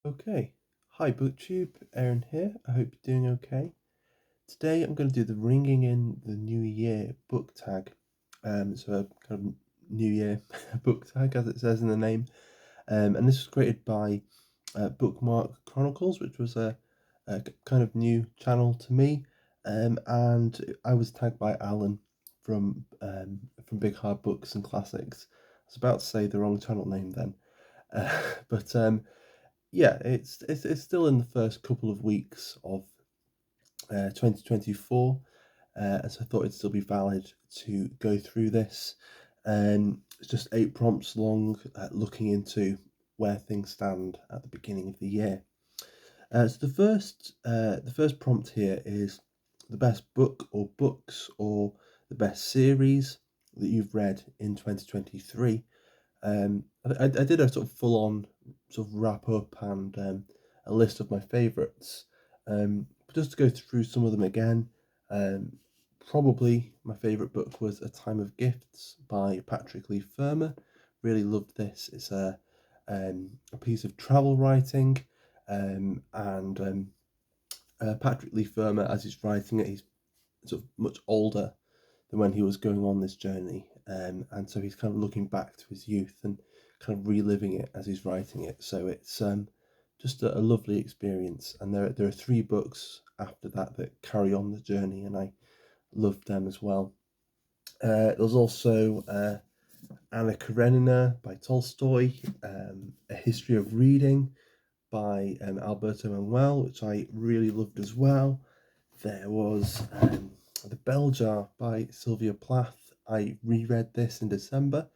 Okay. Hi, BookTube. Aaron here. I hope you're doing okay. Today I'm going to do the Ringing in the New Year book tag. So a kind of New Year book tag, as it says in the name. And this was created by Bookmark Chronicles, which was a kind of new channel to me. And I was tagged by Alan from Big Hard Books and Classics. I was about to say the wrong channel name then. But yeah, it's still in the first couple of weeks of 2024, and so I thought it'd still be valid to go through this. It's just 8 prompts long, looking into where things stand at the beginning of the year. So the first prompt here is the best book or books or the best series that you've read in 2023. I did a sort of full on sort of wrap up and a list of my favourites. But just to go through some of them again, um, probably my favourite book was A Time of Gifts by Patrick Leigh Fermer. Really loved this. It's a piece of travel writing, and Patrick Leigh Fermer, as he's writing it, he's sort of much older than when he was going on this journey. And so he's kind of looking back to his youth and kind of reliving it as he's writing it. So it's just a lovely experience. And there are 3 books after that that carry on the journey, and I loved them as well. There's also Anna Karenina by Tolstoy, A History of Reading by Alberto Manuel, which I really loved as well. There was The Bell Jar by Sylvia Plath. I reread this in December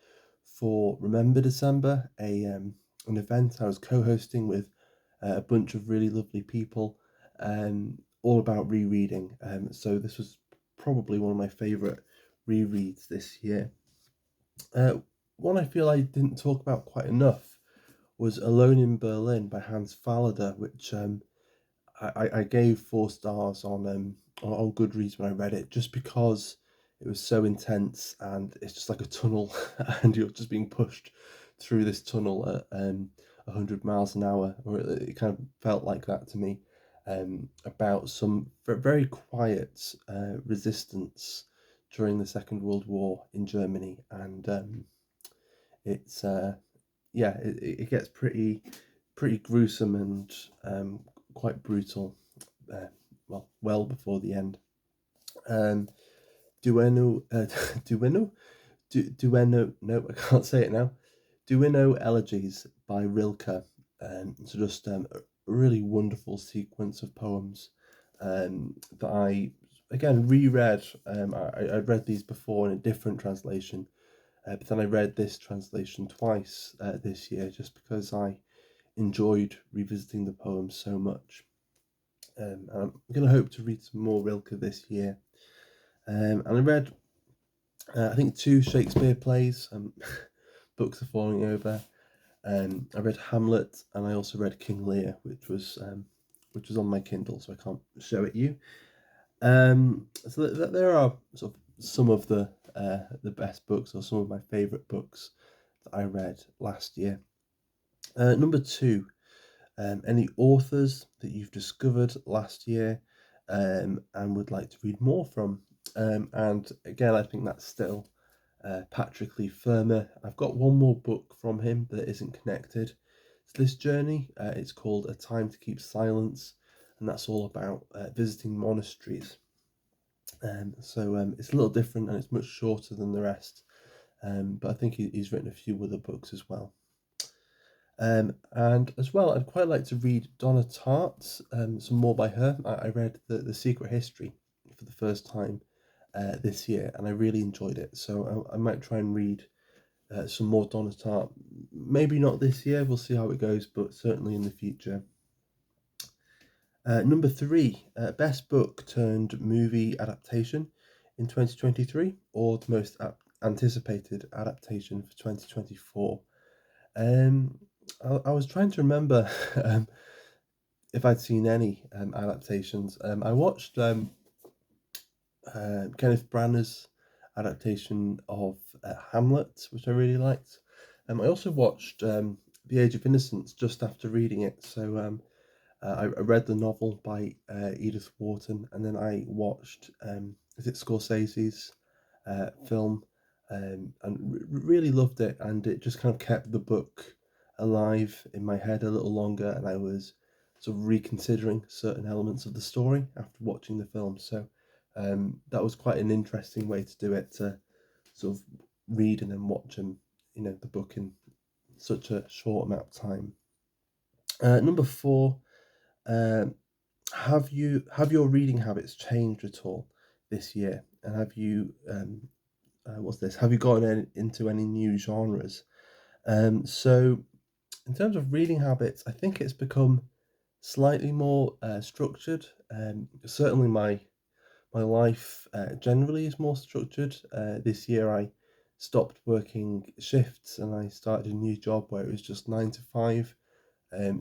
for Remember December, an event I was co-hosting with a bunch of really lovely people, all about rereading. So this was probably one of my favourite rereads this year. Uh, One I feel I didn't talk about quite enough was Alone in Berlin by Hans Fallada, which I gave 4 stars on Goodreads when I read it, just because it was so intense and it's just like a tunnel, and you're just being pushed through this tunnel at 100 miles an hour, or it kind of felt like that to me. About some very quiet resistance during the Second World War in Germany, and it's yeah, it gets pretty gruesome and quite brutal. Uh, well before the end. Um, Dueno, Dueno, Dueno. No, I can't say it now. Dueno Elegies by Rilke. So just a really wonderful sequence of poems that I again reread. I read these before in a different translation, but then I read this translation twice this year just because I enjoyed revisiting the poems so much. And I'm going to hope to read some more Rilke this year. And I read, I think, 2 Shakespeare plays. Books are falling over. I read Hamlet, and I also read King Lear, which was on my Kindle, so I can't show it you. So there are sort of some of the best books, or some of my favourite books that I read last year. Number 2, any authors that you've discovered last year and would like to read more from. And again, I think that's still Patrick Leigh Fermer. I've got one more book from him that isn't connected to this journey. It's called A Time to Keep Silence, and that's all about visiting monasteries. So it's a little different and it's much shorter than the rest. But I think he's written a few other books as well. And as well, I'd quite like to read Donna Tartt, some more by her. I read the Secret History for the first time this year, and I really enjoyed it. So I might try and read some more Donna Tartt. Maybe not this year, we'll see how it goes, but certainly in the future. Number 3, best book turned movie adaptation in 2023, or the most anticipated adaptation for 2024. Um, I was trying to remember if I'd seen any adaptations. I watched Kenneth Branagh's adaptation of Hamlet, which I really liked. I also watched The Age of Innocence just after reading it. So I read the novel by Edith Wharton, and then I watched is it Scorsese's film, and really loved it. And it just kind of kept the book alive in my head a little longer, and I was sort of reconsidering certain elements of the story after watching the film. So that was quite an interesting way to do it, to sort of read and then watch the book in such a short amount of time. Number four, um, have your reading habits changed at all this year? And have you what's this? Have you gotten into any new genres? So in terms of reading habits, I think it's become slightly more structured. Certainly, my life generally is more structured. This year, I stopped working shifts and I started a new job where it was just 9 to 5.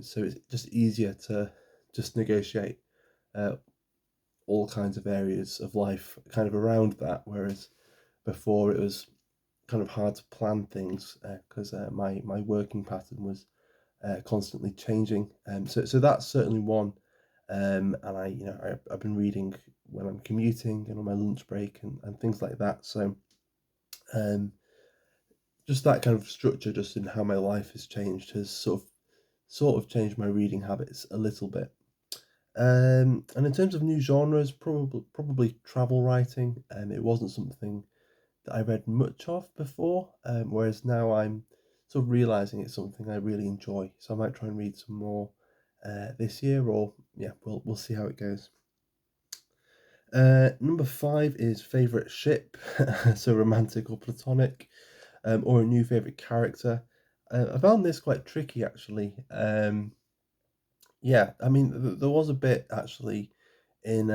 So it's just easier to just negotiate uh, all kinds of areas of life kind of around that. Whereas before it was kind of hard to plan things because my working pattern was constantly changing. So that's certainly one. And I've been reading when I'm commuting and on my lunch break and things like that. So um, just that kind of structure, just in how my life has changed, has sort of changed my reading habits a little bit. And in terms of new genres, probably travel writing. It wasn't something that I read much of before, whereas now I'm sort of realizing it's something I really enjoy. So I might try and read some more this year, or yeah, we'll see how it goes. Number five is favorite ship, so romantic or platonic, or a new favorite character. I found this quite tricky actually. Yeah, I mean, there was a bit actually in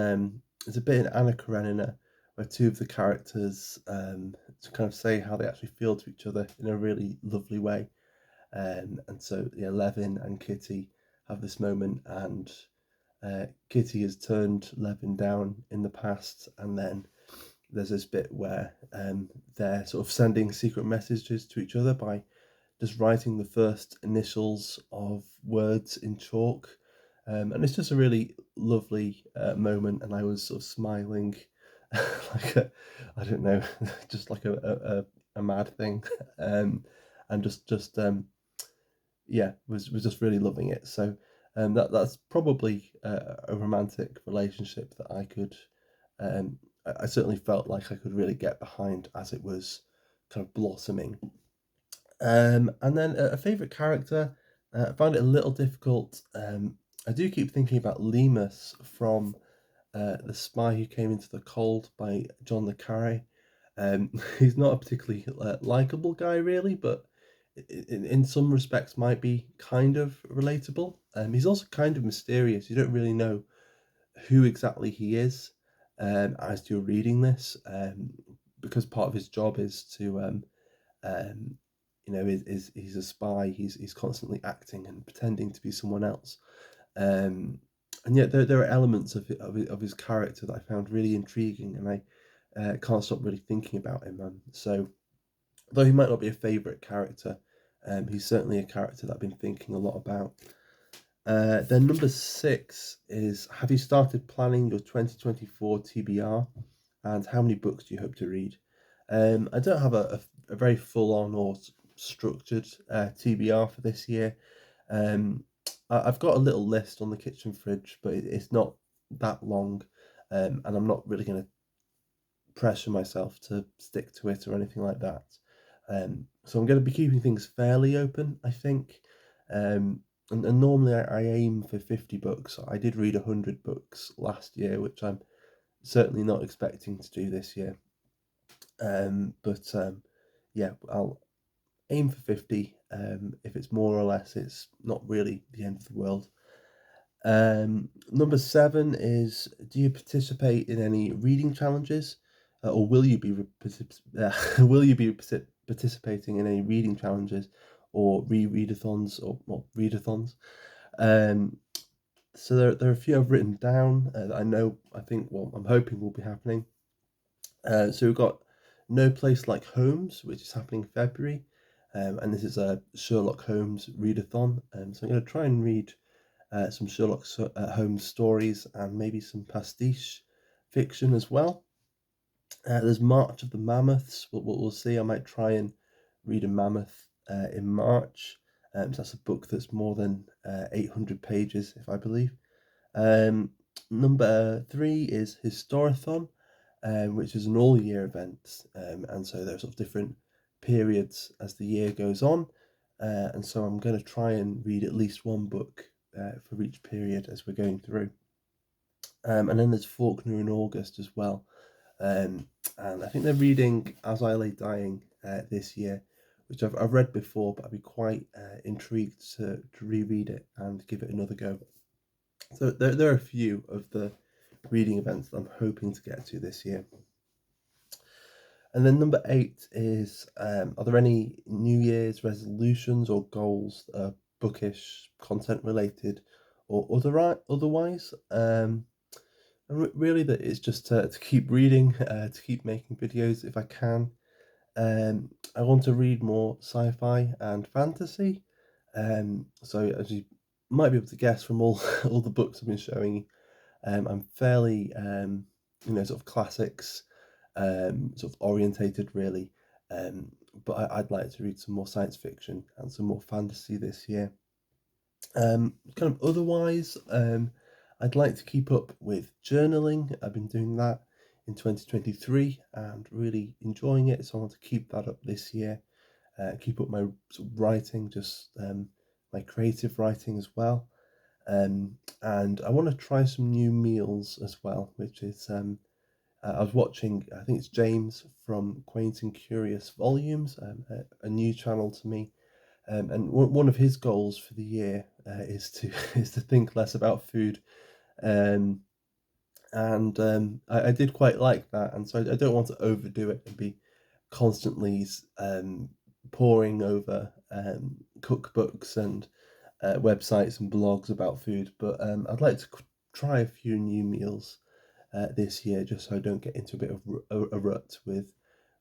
there's a bit in Anna Karenina where two of the characters to kind of say how they actually feel to each other in a really lovely way. And so yeah, Levin and Kitty have this moment, and Kitty has turned Levin down in the past, and then there's this bit where they're sort of sending secret messages to each other by just writing the first initials of words in chalk. And it's just a really lovely moment, and I was sort of smiling like I don't know, just like a mad thing, and just yeah, was just really loving it. So that's probably a romantic relationship that I could, um, I certainly felt like I could really get behind as it was kind of blossoming. And then a favorite character, I found it a little difficult. I do keep thinking about Lemus from The Spy Who Came into the Cold by John le Carre. He's not a particularly likable guy, really, but in some respects might be kind of relatable. He's also kind of mysterious. You don't really know who exactly he is as you're reading this, because part of his job is to um, is he's a spy. He's constantly acting and pretending to be someone else. Um, and yet there are elements of his character that I found really intriguing, and I can't stop really thinking about him. So though he might not be a favourite character, he's certainly a character that I've been thinking a lot about. Then number six is, have you started planning your 2024 TBR, and how many books do you hope to read? I don't have a very full on or structured TBR for this year. Um, I've got a little list on the kitchen fridge, but it's not that long, and I'm not really going to pressure myself to stick to it or anything like that. So I'm going to be keeping things fairly open, I think. And normally I aim for 50 books. I did read 100 books last year, which I'm certainly not expecting to do this year. But yeah, I'll aim for 50. If it's more or less, it's not really the end of the world. Number seven is, do you participate in any reading challenges, or will you be will you be participating in any reading challenges or readathons or readathons? Um, so there are a few I've written down that I think well I'm hoping will be happening. So we've got No Place Like Homes, which is happening in February. and this is a Sherlock Holmes readathon. So I'm going to try and read some Sherlock Holmes stories and maybe some pastiche fiction as well. There's March of the Mammoths. We'll see. I might try and read a mammoth in March. So that's a book that's more than 800 pages, if I believe. Number 3 is Historathon, which is an all-year event, and so there's sort of different periods as the year goes on, and so I'm going to try and read at least one book for each period as we're going through. And then there's Faulkner in August as well, and I think they're reading As I Lay Dying this year, which I've read before, but I'd be quite intrigued to reread it and give it another go. So there are a few of the reading events that I'm hoping to get to this year. And then number 8 is, are there any New Year's resolutions or goals that are bookish, content related, or otherwise? And really that it's just to keep reading, to keep making videos if I can. I want to read more sci-fi and fantasy. So as you might be able to guess from all all the books I've been showing, I'm fairly sort of classics sort of orientated really. But I'd like to read some more science fiction and some more fantasy this year. Kind of otherwise, I'd like to keep up with journaling. I've been doing that in 2023 and really enjoying it, so I want to keep that up this year. Keep up my sort of writing, just my creative writing as well. And I want to try some new meals as well, which is I was watching, I think it's James from Quaint and Curious Volumes, a new channel to me. And one of his goals for the year is to is to think less about food, um, and I did quite like that, and so I don't want to overdo it and be constantly poring over cookbooks and websites and blogs about food. But I'd like to try a few new meals this year, just so I don't get into a bit of a rut with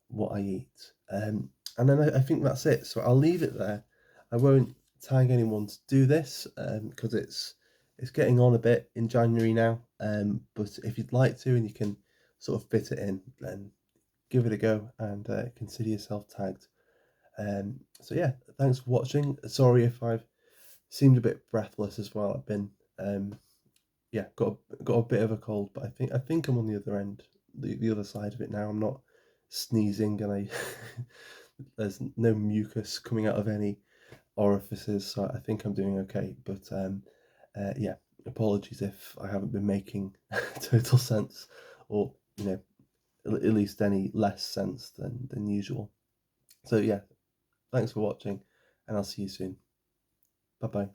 what I eat. And then I think that's it. So I'll leave it there. I won't tag anyone to do this because it's getting on a bit in January now. But if you'd like to and you can sort of fit it in, then give it a go and consider yourself tagged. So yeah, thanks for watching. Sorry if I've seemed a bit breathless as well. I've been yeah, got a bit of a cold, but I think I'm on the other end, the other side of it now. I'm not sneezing and I there's no mucus coming out of any orifices, so I think I'm doing okay. But yeah, apologies if I haven't been making total sense, or at least any less sense than usual. So yeah, thanks for watching, and I'll see you soon. Bye bye.